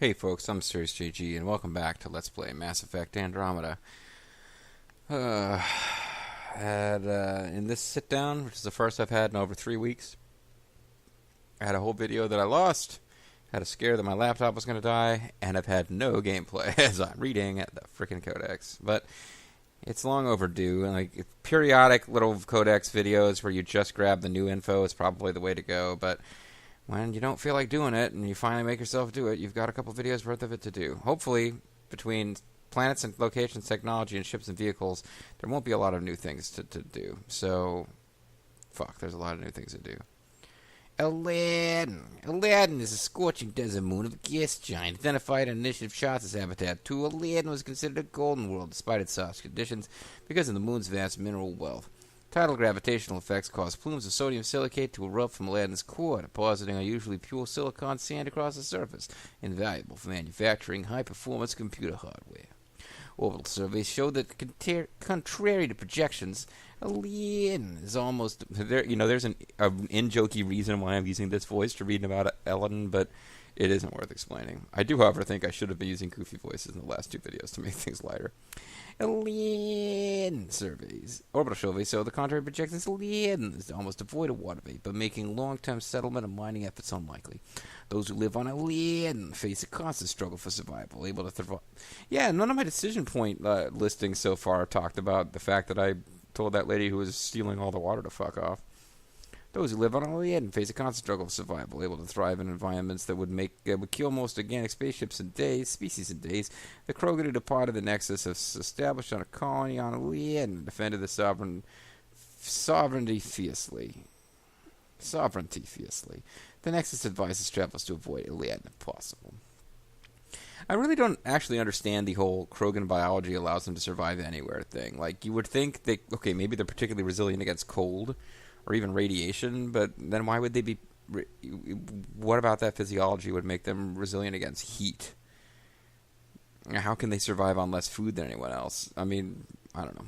Hey folks, I'm MysteriousJG, and welcome back to Let's Play Mass Effect Andromeda. In this sit-down, which is the first I've had in over 3 weeks, I had a whole video that I lost, had a scare that my laptop was going to die, and I've had no gameplay as I'm reading the frickin' Codex. But it's long overdue, and like periodic little Codex videos where you just grab the new info is probably the way to go, but when you don't feel like doing it and you finally make yourself do it, you've got a couple videos worth of it to do. Hopefully, between planets and locations, technology, and ships and vehicles, there won't be a lot of new things to do. So, there's a lot of new things to do. Aladdin. Aladdin is a scorching desert moon of a gas giant, identified in Initiative Shots as Habitat 2. Aladdin was considered a golden world despite its harsh conditions because of the moon's vast mineral wealth. Tidal gravitational effects cause plumes of sodium silicate to erupt from Aladdin's core, depositing unusually pure silicon sand across the surface, invaluable for manufacturing high-performance computer hardware. Orbital surveys show that, contrary to projections, Aladdin is almost there. You know, there's an in-jokey reason why I'm using this voice to read about Aladdin, but it isn't worth explaining. I do, however, think I should have been using goofy voices in the last two videos to make things lighter. Aladdin surveys. Orbital surveys show the contrary projections. Aladdin is almost devoid of water vapor, making long-term settlement and mining efforts unlikely. Those who live on Aladdin face a constant struggle for survival, able to thrive. Yeah, none of my decision point listings so far talked about the fact that I told that lady who was stealing all the water to fuck off. Those who live on Aladdin face a constant struggle for survival, able to thrive in environments that would kill most organic species in days. The Krogan who departed the Nexus have established on a colony on Aladdin and defended the sovereignty fiercely. The Nexus advises travelers to avoid Aladdin if possible. I really don't actually understand the whole Krogan biology allows them to survive anywhere thing. Like, you would think maybe they're particularly resilient against cold or even radiation, but then why would they be... What about that physiology would make them resilient against heat? How can they survive on less food than anyone else? I mean, I don't know.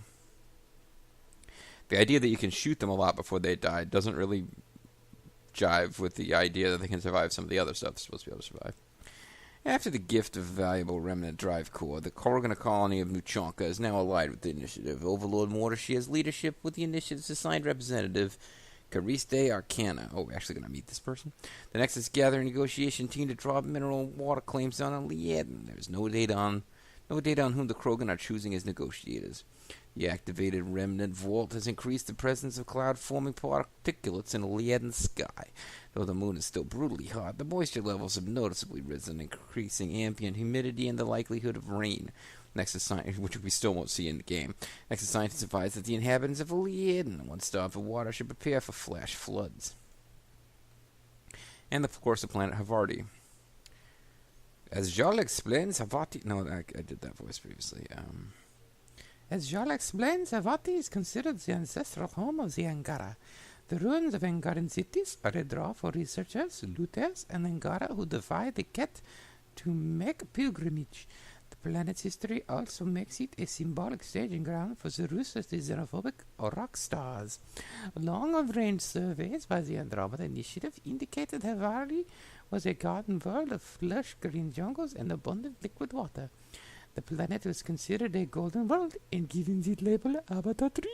The idea that you can shoot them a lot before they die doesn't really jive with the idea that they can survive some of the other stuff they're supposed to be able to survive. After the gift of valuable remnant drive core, the Krogan colony of Nuchanka is now allied with the Initiative. Overlord Mortar shares leadership with the Initiative's assigned representative, Cariste Arcana. Oh, we're actually going to meet this person. The Nexus gather a negotiation team to draw up mineral water claims on Aladdin. There's no data on whom the Krogan are choosing as negotiators. The activated remnant vault has increased the presence of cloud-forming particulates in Aladdin's sky. Though the moon is still brutally hot, the moisture levels have noticeably risen, increasing ambient humidity and the likelihood of rain. Which we still won't see in the game. Nexus scientists advise that the inhabitants of Aladdin, once starved for water, should prepare for flash floods. And of course the planet Havarti. As Jarl explains, Havarti... No, I did that voice previously. As Jarl explains, Havarti is considered the ancestral home of the Angara. The ruins of Angaran cities are a draw for researchers, looters, and Angara who defy the Ket to make a pilgrimage. The planet's history also makes it a symbolic staging ground for the ruthlessly xenophobic rock stars. Long-range surveys by the Andromeda Initiative indicated Havarti was a garden world of lush green jungles and abundant liquid water. The planet was considered a golden world and given the label Avatar 3.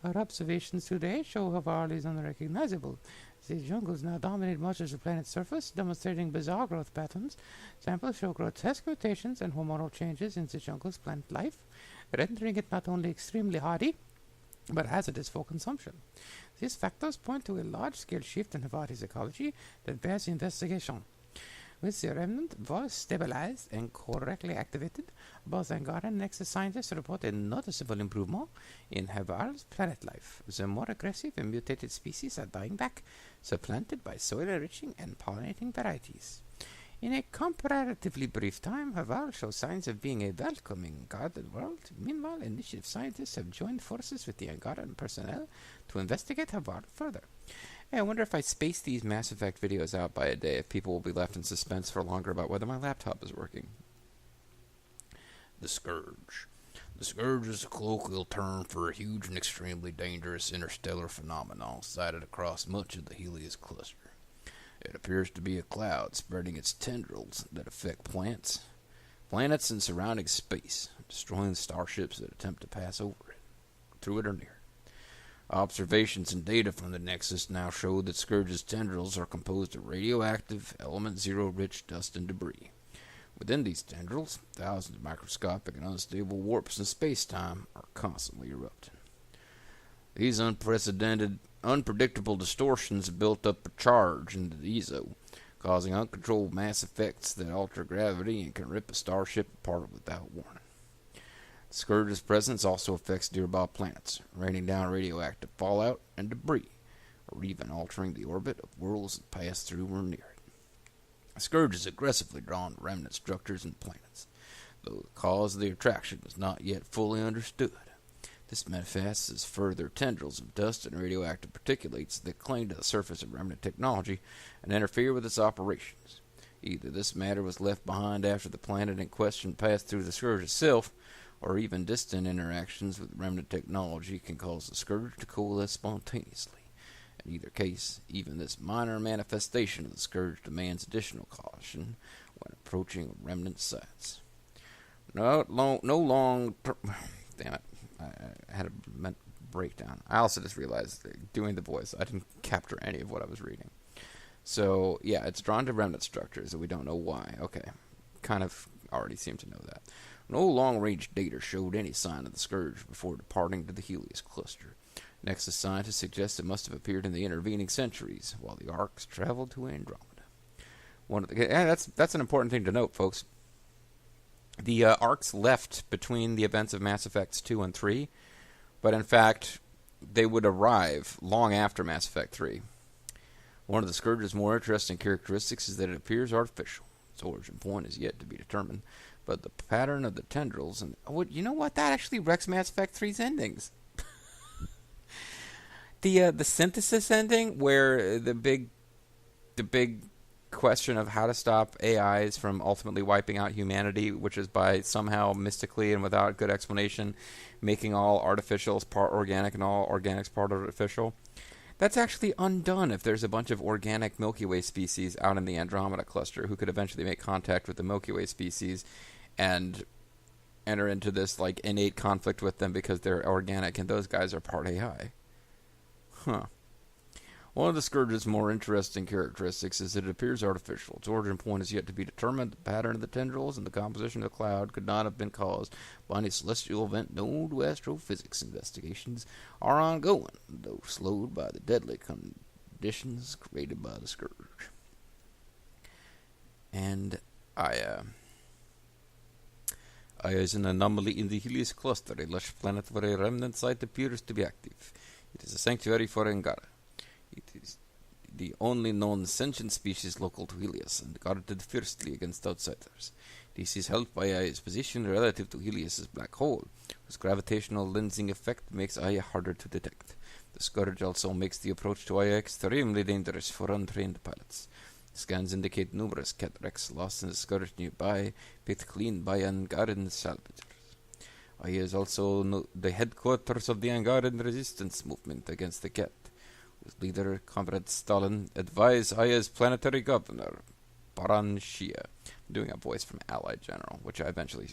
Our observations today show Havarti is unrecognizable. The jungles now dominate much of the planet's surface, demonstrating bizarre growth patterns. Samples show grotesque mutations and hormonal changes in the jungle's plant life, rendering it not only extremely hardy, but hazardous for consumption. These factors point to a large-scale shift in Havarti's ecology that bears investigation. With the remnant was stabilized and correctly activated, both Angara and Nexus scientists report a noticeable improvement in Havarti's planet life. The more aggressive and mutated species are dying back, supplanted by soil-enriching and pollinating varieties. In a comparatively brief time, Havarti shows signs of being a welcoming, guarded world. Meanwhile, Initiative scientists have joined forces with the Angaran personnel to investigate Havarti further. Hey, I wonder if I space these Mass Effect videos out by a day, if people will be left in suspense for longer about whether my laptop is working. The Scourge. The Scourge is a colloquial term for a huge and extremely dangerous interstellar phenomenon sighted across much of the Helios cluster. It appears to be a cloud spreading its tendrils that affect plants, planets, and surrounding space, destroying starships that attempt to pass over it, through it or near it. Observations and data from the Nexus now show that Scourge's tendrils are composed of radioactive, element zero rich dust and debris. Within these tendrils, thousands of microscopic and unstable warps in space-time are constantly erupting. These unpredictable distortions built up a charge into the EZO, causing uncontrolled mass effects that alter gravity and can rip a starship apart without warning. The Scourge's presence also affects nearby planets, raining down radioactive fallout and debris, or even altering the orbit of worlds that pass through or near it. The Scourge is aggressively drawn to remnant structures and planets, though the cause of the attraction is not yet fully understood. This manifests as further tendrils of dust and radioactive particulates that cling to the surface of remnant technology and interfere with its operations. Either this matter was left behind after the planet in question passed through the Scourge itself, or even distant interactions with remnant technology can cause the Scourge to coalesce spontaneously. In either case, even this minor manifestation of the Scourge demands additional caution when approaching remnant sites. Damn it. I had a breakdown. I also just realized that doing the voice, I didn't capture any of what I was reading. So, yeah, it's drawn to remnant structures, and we don't know why. Okay, kind of already seem to know that. No long-range data showed any sign of the Scourge before departing to the Helios cluster. Nexus scientists suggest it must have appeared in the intervening centuries, while the arcs traveled to Andromeda. That's an important thing to note, folks. The arcs left between the events of Mass Effects 2 and 3, but in fact, they would arrive long after Mass Effect 3. One of the Scourge's more interesting characteristics is that it appears artificial. Its origin point is yet to be determined, but the pattern of the tendrils and you know what? That actually wrecks Mass Effect 3's endings. The synthesis ending, where the big question of how to stop AIs from ultimately wiping out humanity, which is by somehow mystically and without good explanation making all artificials part organic and all organics part artificial. That's actually undone if there's a bunch of organic Milky Way species out in the Andromeda cluster who could eventually make contact with the Milky Way species and enter into this like innate conflict with them because they're organic and those guys are part AI. One of the Scourge's more interesting characteristics is that it appears artificial. Its origin point is yet to be determined. The pattern of the tendrils and the composition of the cloud could not have been caused by any celestial event known to astrophysics. Investigations are ongoing, though slowed by the deadly conditions created by the Scourge. And Aya is an anomaly in the Helios cluster, a lush planet where a remnant site appears to be active. It is a sanctuary for Angara. It is the only known sentient species local to Helios and guarded fiercely against outsiders. This is helped by Aya's position relative to Helios' black hole, whose gravitational lensing effect makes Aya harder to detect. The Scourge also makes the approach to Aya extremely dangerous for untrained pilots. Scans indicate numerous cat wrecks lost in the Scourge nearby, picked clean by Angaran salvagers. Aya is also the headquarters of the Angaran resistance movement against the cat, whose leader, Comrade Stalin, advised Aya's planetary governor, Paran Shia. I'm doing a voice from Allied General, which I eventually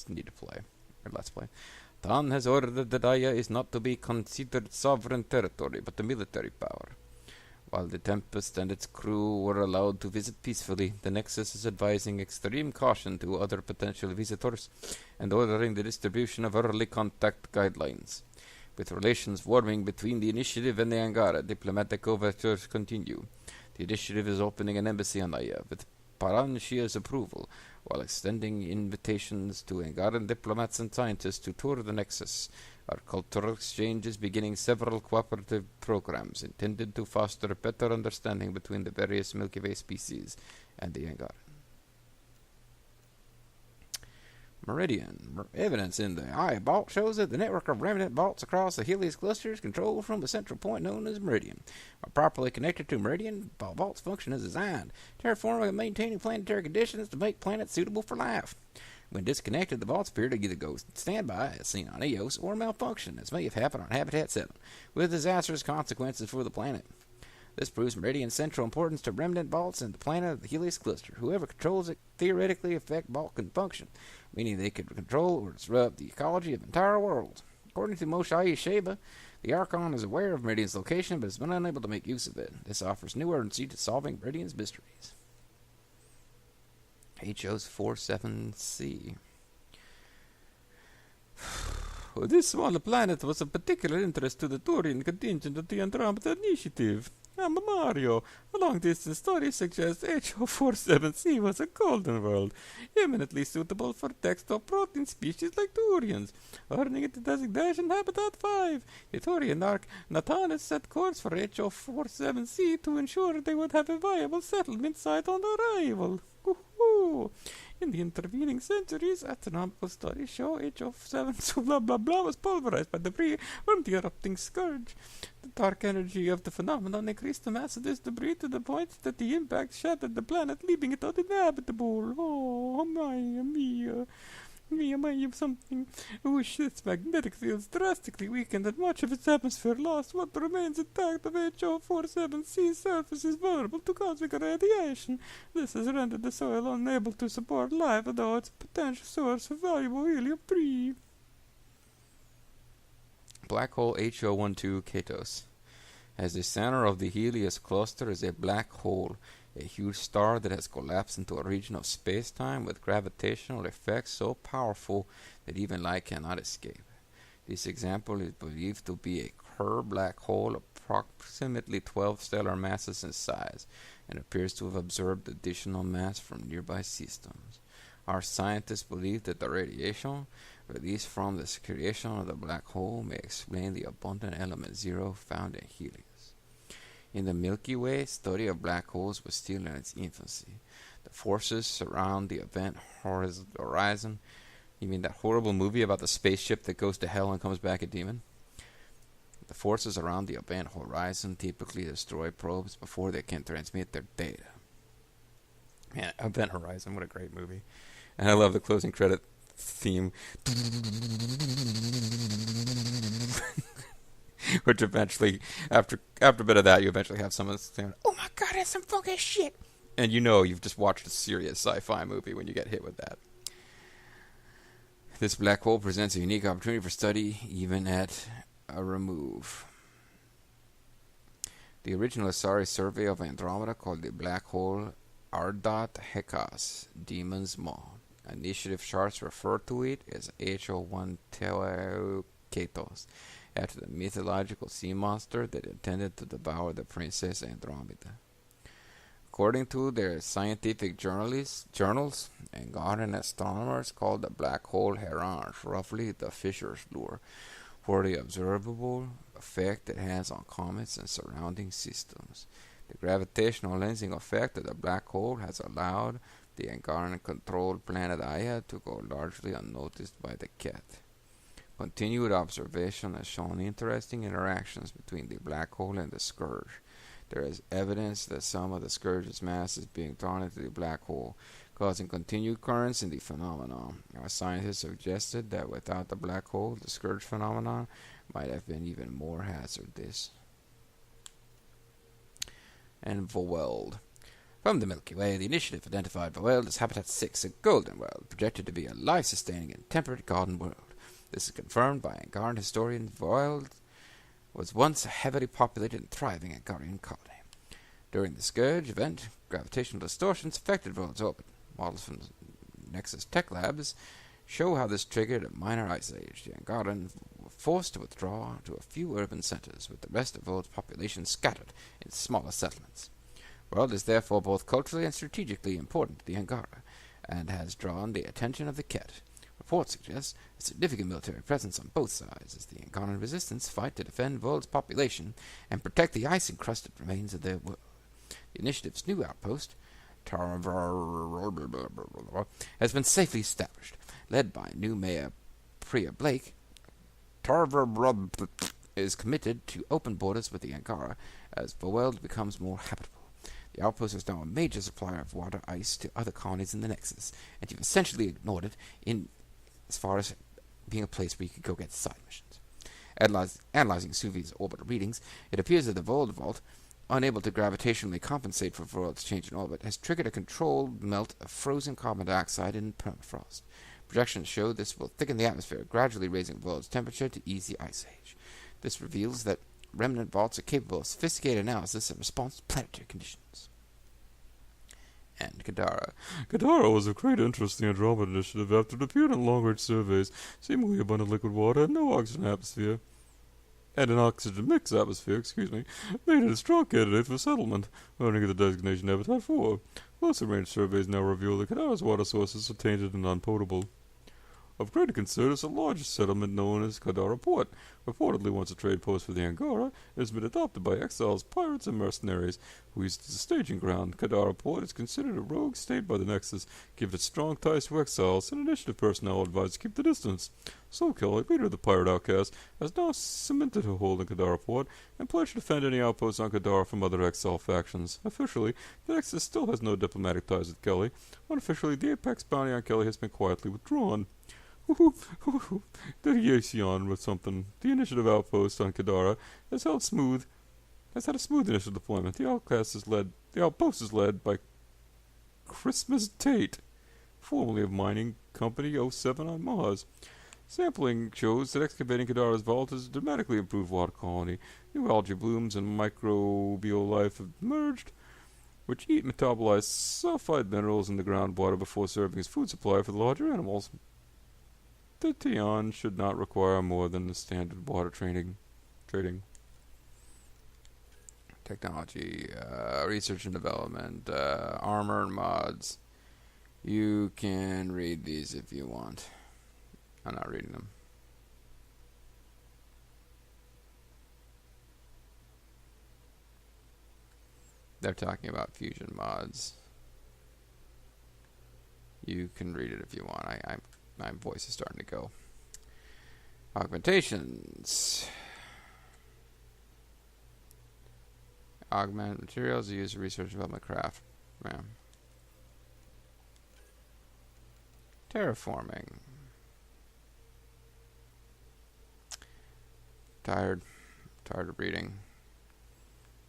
need to play, or let's play. Tan has ordered that Aya is not to be considered sovereign territory, but a military power. While the Tempest and its crew were allowed to visit peacefully, the Nexus is advising extreme caution to other potential visitors and ordering the distribution of early contact guidelines. With relations warming between the Initiative and the Angara, diplomatic overtures continue. The Initiative is opening an embassy on Aya, with Paran Shia's approval, while extending invitations to Angaran diplomats and scientists to tour the Nexus. Our cultural exchange is beginning several cooperative programs intended to foster a better understanding between the various Milky Way species and the Angaran. Meridian. Evidence in the Aya Vault shows that the network of remnant vaults across the Helios cluster is controlled from the central point known as Meridian. When properly connected to Meridian, vaults function as designed, terraforming and maintaining planetary conditions to make planets suitable for life. When disconnected, the vaults appear to either go standby, as seen on Eos, or malfunction, as may have happened on Habitat 7, with disastrous consequences for the planet. This proves Meridian's central importance to remnant vaults and the planet of the Helios cluster. Whoever controls it theoretically affect vault function, meaning they could control or disrupt the ecology of the entire world. According to Moshe Sheba, the Archon is aware of Meridian's location but has been unable to make use of it. This offers new urgency to solving Meridian's mysteries. HO's 47C. This small planet was of particular interest to the Turian contingent of the Andromeda Initiative. I'm Mario. A long-distance story suggests HO47C was a golden world, eminently suitable for textile-protein species like Turians, earning it the designation Habitat 5. The Turian Ark Nathanis set course for HO47C to ensure they would have a viable settlement site on arrival. Woohoo! In the intervening centuries, astronomical studies show HO7 blah blah blah was pulverized by debris from the erupting scourge. The dark energy of the phenomenon increased the mass of this debris to the point that the impact shattered the planet, leaving it uninhabitable. Oh, Mia, something. Wish its magnetic fields drastically weakened and much of its atmosphere lost. What remains intact of HO47C's surface is vulnerable to cosmic radiation. This has rendered the soil unable to support life, although it's a potential source of valuable helium-3. Black hole HO12 Katos. As the center of the Helios cluster is a black hole, a huge star that has collapsed into a region of space-time with gravitational effects so powerful that even light cannot escape. This example is believed to be a Kerr black hole approximately 12 stellar masses in size, and appears to have absorbed additional mass from nearby systems. Our scientists believe that the radiation released from the creation of the black hole may explain the abundant element zero found in Helios. In the Milky Way, study of black holes was still in its infancy. The forces surround the event horizon. You mean that horrible movie about the spaceship that goes to hell and comes back a demon? The forces around the event horizon typically destroy probes before they can transmit their data. Man, Event Horizon, what a great movie. And I love the closing credit theme. Which eventually, after a bit of that, you eventually have someone saying, "Oh my god, that's some funky shit!" And you know you've just watched a serious sci-fi movie when you get hit with that. This black hole presents a unique opportunity for study, even at a remove. The original Asari survey of Andromeda called the black hole Ardat Hekas, Demon's Maw. Initiative charts refer to it as HO1 Ketos, after the mythological sea monster that intended to devour the princess Andromeda. According to their scientific journals, Angaran astronomers called the black hole Herange, roughly the Fisher's lure, for the observable effect it has on comets and surrounding systems. The gravitational lensing effect of the black hole has allowed the Angaran-controlled planet Aya to go largely unnoticed by the Ket. Continued observation has shown interesting interactions between the black hole and the scourge. There is evidence that some of the scourge's mass is being drawn into the black hole, causing continued currents in the phenomenon. Our scientists suggested that without the black hole, the scourge phenomenon might have been even more hazardous. And Voeld. From the Milky Way, the initiative identified Voeld as Habitat 6, a golden world, projected to be a life-sustaining and temperate garden world. This is confirmed by Angaran historian Voeld was once a heavily populated and thriving Angarian colony. During the Scourge event, gravitational distortions affected Voeld's orbit. Models from Nexus Tech Labs show how this triggered a minor ice age. The Angaran were forced to withdraw to a few urban centers, with the rest of Voeld's population scattered in smaller settlements. Voeld is therefore both culturally and strategically important to the Angara, and has drawn the attention of the Ket. Reports suggest a significant military presence on both sides as the Angaran resistance fight to defend Voeld's population and protect the ice-encrusted remains of their world. The initiative's new outpost, has been safely established. Led by new mayor Priya Blake, is committed to open borders with the Angara as Voeld becomes more habitable. The outpost is now a major supplier of water ice to other colonies in the Nexus, and you've essentially ignored it as far as being a place where you could go get side missions. Analyzing Suvi's orbital readings, it appears that the Voeld vault unable to gravitationally compensate for Vorod's change in orbit, has triggered a controlled melt of frozen carbon dioxide in permafrost. Projections show this will thicken the atmosphere, gradually raising Vorod's temperature to ease the ice age. This reveals that remnant vaults are capable of sophisticated analysis in response to planetary conditions. And Kadara. Kadara was of great interest in the Andromeda initiative after it appeared in long-range surveys, seemingly abundant liquid water and no oxygen atmosphere. And an oxygen mix atmosphere, made it a strong candidate for settlement, earning it the designation Habitat 4. Closer range surveys now reveal that Kadara's water sources are tainted and unpotable. Of greater concern is the largest settlement known as Kadara Port. Reportedly once a trade post for the Angara, it has been adopted by exiles, pirates, and mercenaries who used it as a staging ground. Kadara Port is considered a rogue state by the Nexus, given its strong ties to exiles, and initiative personnel advised to keep the distance. Soul Kelly, leader of the pirate outcast, has now cemented her hold in Kadara Port and pledged to defend any outposts on Kadara from other exile factions. Officially, the Nexus still has no diplomatic ties with Kelly. Unofficially, the Apex bounty on Kelly has been quietly withdrawn. The Yacion with something. The initiative outpost on Kadara has had a smooth initial deployment. The outpost is led by Christmas Tate, formerly of Mining Company 07 on Mars. Sampling shows that excavating Kadara's vault has dramatically improved water quality. New algae blooms and microbial life have emerged, which eat and metabolize sulfide minerals in the groundwater before serving as food supply for the larger animals. The Tian should not require more than the standard water trading. Technology, research and development, armor and mods. You can read these if you want. I'm not reading them. They're talking about fusion mods. You can read it if you want. My voice is starting to go. Augmentations. Augment materials used in research and development craft. Man. Terraforming. Tired of reading.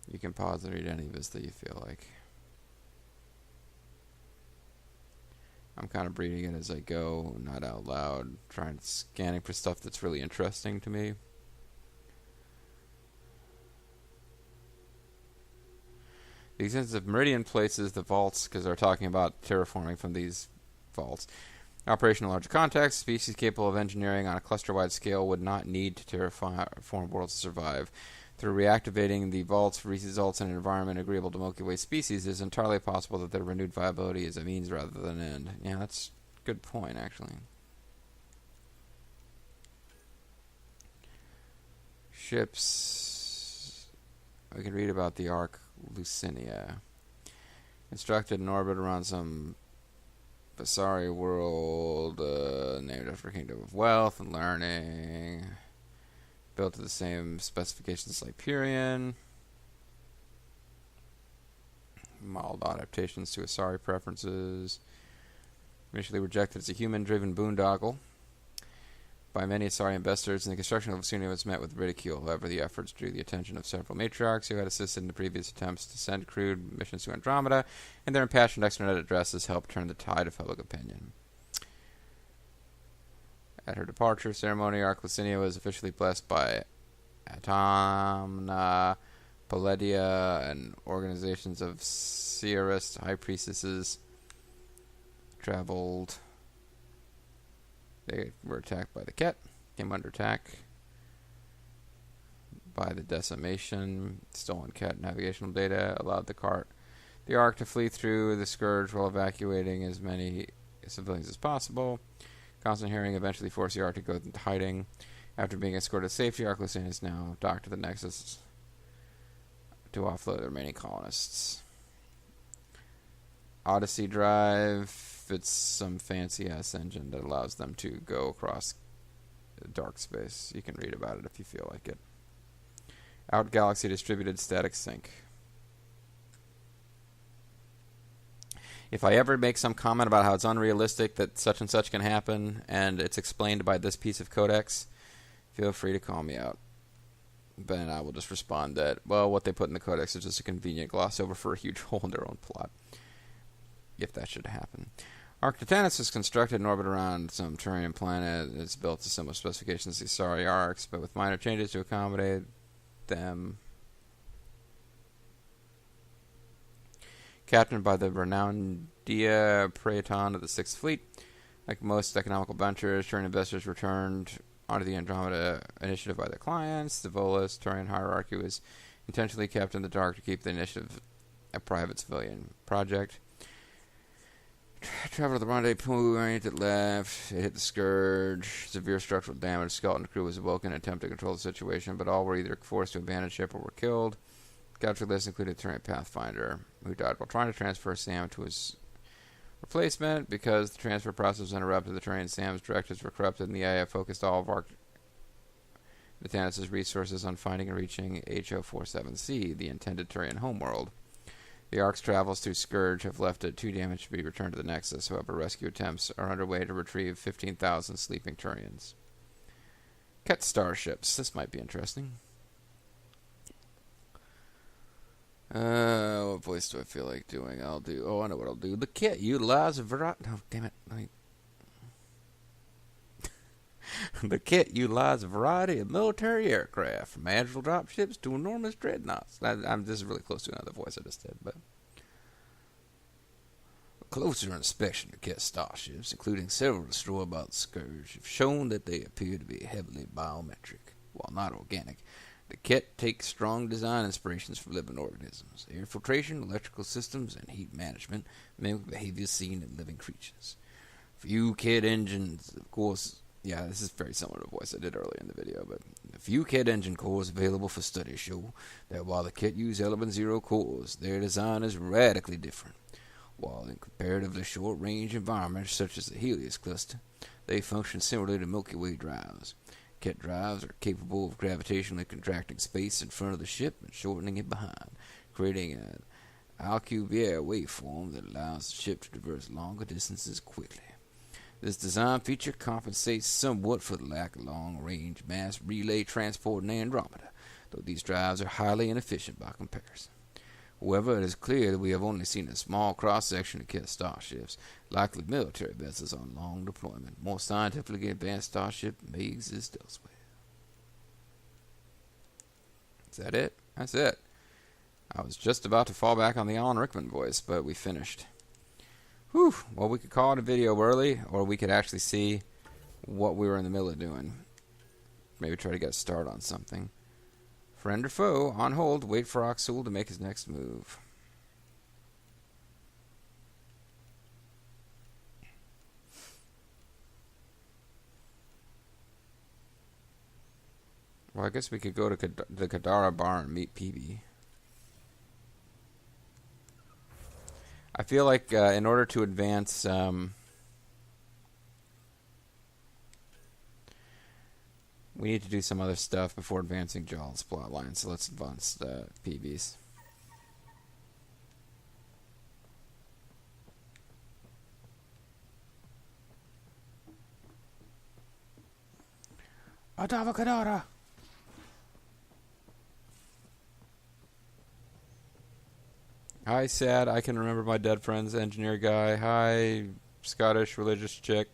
You can pause and read any of this that you feel like. I'm kind of reading it as I go, not out loud, scanning for stuff that's really interesting to me. The existence of meridian places, the vaults, because they're talking about terraforming from these vaults. Operation in larger context, species capable of engineering on a cluster-wide scale would not need to terraform worlds to survive. Through reactivating the vaults results in an environment agreeable to Milky Way species, it is entirely possible that their renewed viability is a means rather than an end. Yeah, that's a good point, actually. Ships. We can read about the Ark Lucinia. Constructed in orbit around some Basari world, named after a kingdom of wealth and learning. Built to the same specifications as Hyperion. Modeled adaptations to Asari preferences. Initially rejected as a human-driven boondoggle by many Asari investors, and the construction of Lucinia was met with ridicule. However, the efforts drew the attention of several matriarchs who had assisted in the previous attempts to send crewed missions to Andromeda, and their impassioned extranet addresses helped turn the tide of public opinion. At her departure ceremony, Ark Lucinia was officially blessed by Atamna, Palladium, and organizations of Seerist high priestesses. Traveled. They were attacked by the Ket, came under attack by the decimation. Stolen Ket navigational data allowed the Ark to flee through the Scourge while evacuating as many civilians as possible. Constant hearing eventually forced the Ark to go into hiding. After being escorted to safety, Ark Lucinia is now docked to the Nexus to offload the remaining colonists. Odyssey Drive. It's some fancy-ass engine that allows them to go across dark space. You can read about it if you feel like it. Out-galaxy distributed static sync. If I ever make some comment about how it's unrealistic that such and such can happen, and it's explained by this piece of Codex, feel free to call me out. then I will just respond that, well, what they put in the Codex is just a convenient gloss over for a huge hole in their own plot, if that should happen. Arc Titanus is constructed in orbit around some Turian planet. It's built to similar specifications to the Sari arcs, but with minor changes to accommodate them. Captained by the renowned Dia Praeton of the Sixth Fleet. Like most economical ventures, Turian investors returned onto the Andromeda initiative by their clients. The Volus Turian hierarchy was intentionally kept in the dark to keep the initiative a private civilian project. Traveled to the rendezvous point at left. It hit the Scourge. Severe structural damage. Skeleton crew was awoken and attempted to control the situation, but all were either forced to abandon ship or were killed. Captured list included Turian Pathfinder, who died while trying to transfer Sam to his replacement. Because the transfer process was interrupted, the Turian Sam's directives were corrupted, and the IA focused all of Arc Titanus' resources on finding and reaching HO47C, the intended Turian homeworld. The Ark's travels through Scourge have left it too damaged to be returned to the Nexus. However, rescue attempts are underway to retrieve 15,000 sleeping Turians. Ket starships. This might be interesting. What voice do I feel like doing? I know what I'll do. The kit utilizes a variety... Oh, damn it. The kit utilizes a variety of military aircraft, from agile dropships to enormous dreadnoughts. This is really close to another voice I just did, but... A closer inspection of Ket starships, including several destroyed by the Scourge, have shown that they appear to be heavily biometric, while not organic. The kit takes strong design inspirations from living organisms. Air filtration, electrical systems, and heat management mimic behaviors seen in living creatures. Few kit engines, of course... Yeah, this is very similar to the voice I did earlier in the video, but a few kit engine cores available for study show that while the kit use Element 0 cores, their design is radically different. While in comparatively short-range environments such as the Helios cluster, they function similarly to Milky Way drives. Kit drives are capable of gravitationally contracting space in front of the ship and shortening it behind, creating an Alcubierre waveform that allows the ship to traverse longer distances quickly. This design feature compensates somewhat for the lack of long-range mass relay transport in Andromeda, though these drives are highly inefficient by comparison. However, it is clear that we have only seen a small cross-section of Ket starships, likely military vessels on long deployment. More scientifically advanced starship may exist elsewhere. Is that it? That's it. I was just about to fall back on the Alan Rickman voice, but we finished. Whew. Well, we could call it a video early, or we could actually see what we were in the middle of doing. Maybe try to get a start on something. Friend or foe, on hold, wait for Oxul to make his next move. Well, I guess we could go to the Kadara bar and meet PB. I feel like in order to advance... we need to do some other stuff before advancing Jawl's plotline, so let's advance PB's. Adavakadara! Hi, Sad. I can remember my dead friends, engineer guy. Hi, Scottish religious chick.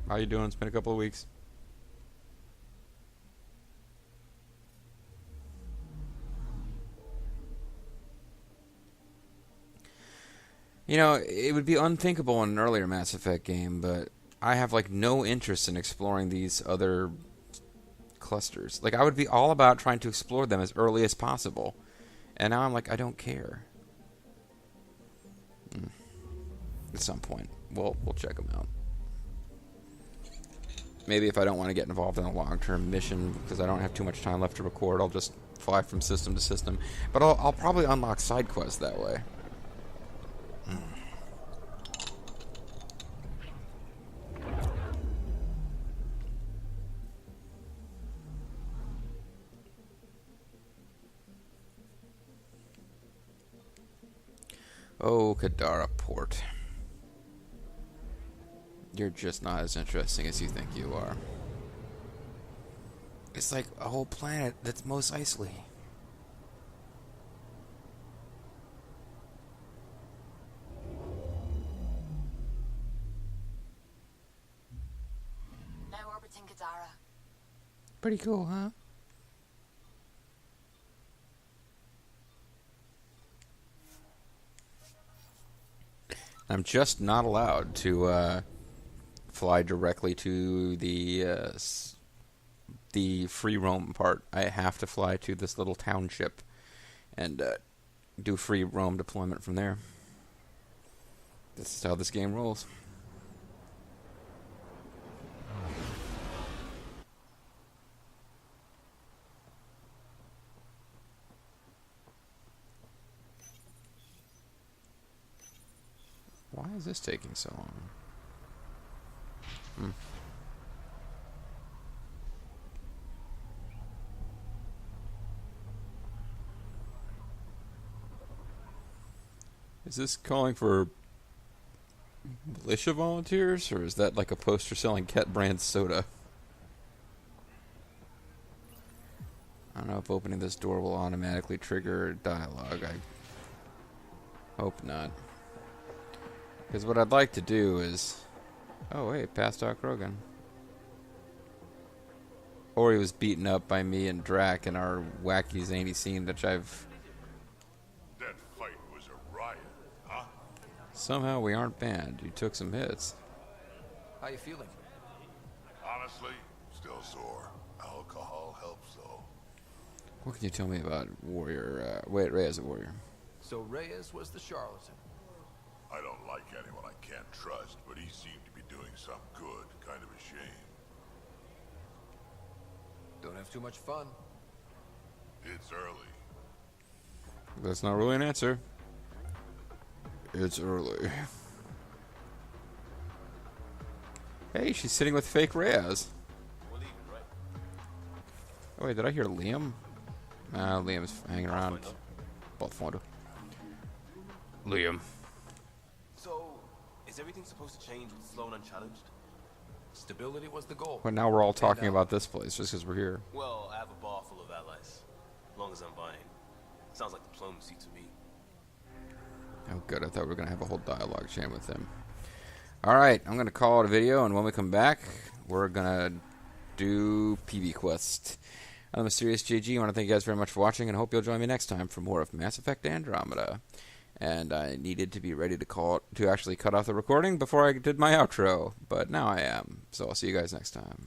How you doing? It's been a couple of weeks. You know, it would be unthinkable in an earlier Mass Effect game, but I have, like, no interest in exploring these other clusters. Like, I would be all about trying to explore them as early as possible. And now I'm like, I don't care. At some point, we'll check them out. Maybe if I don't want to get involved in a long-term mission because I don't have too much time left to record, I'll just fly from system to system. But I'll probably unlock side quests that way. Oh, Kadara Port. You're just not as interesting as you think you are. It's like a whole planet that's Mos Eisley. Now orbiting Gadara. Pretty cool, huh? I'm just not allowed to fly directly to the free roam part. I have to fly to this little township and do free roam deployment from there. This is how this game rolls. Why is this taking so long? Is this calling for militia volunteers, or is that like a poster selling Ket brand soda? I don't know if opening this door will automatically trigger dialogue. I hope not. Because what I'd like to do is... Oh, wait, past Doc Rogan. Or he was beaten up by me and Drac in our wacky, zany scene, which I've... That fight was a riot, huh? Somehow we aren't banned. You took some hits. How you feeling? Honestly, still sore. Alcohol helps, though. What can you tell me about Warrior... wait, Reyes a Warrior. So Reyes was the charlatan. I don't like anyone I can't trust, but he seemed to be doing some good. Kind of a shame. Don't have too much fun. It's early. That's not really an answer. It's early. Hey, she's sitting with fake Reyes. Oh, wait, did I hear Liam? Liam's hanging around. Pathfinder. Liam. So, is everything supposed to change with Sloan unchallenged? Stability was the goal. But now we're all talking about this place just because we're here. Well, I have a bar full of allies. As long as I'm buying. Sounds like diplomacy to me. Oh, good. I thought we were going to have a whole dialogue chain with him. Alright, I'm going to call it a video, and when we come back, we're going to do PB Quest. I'm MysteriousJG. I want to thank you guys very much for watching, and I hope you'll join me next time for more of Mass Effect Andromeda. And I needed to be ready to actually cut off the recording before I did my outro, but now I am. So I'll see you guys next time.